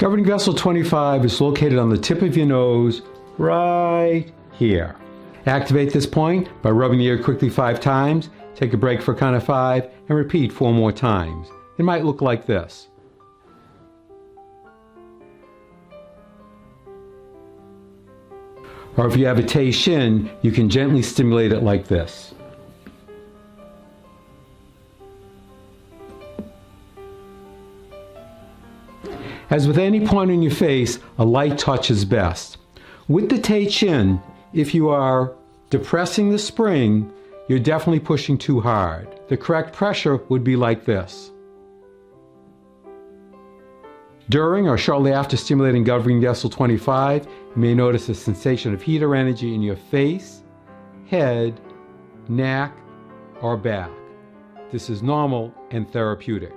Governing vessel 25 is located on the tip of your nose, right here. Activate this point by rubbing the ear quickly 5 times, take a break for a count of 5, and repeat 4 more times. It might look like this. Or if you have a Tei Shin, you can gently stimulate it like this. As with any point on your face, a light touch is best. With the Tei Shin, if you are depressing the spring, you're definitely pushing too hard. The correct pressure would be like this. During or shortly after stimulating governing vessel 25, you may notice a sensation of heat or energy in your face, head, neck, or back. This is normal and therapeutic.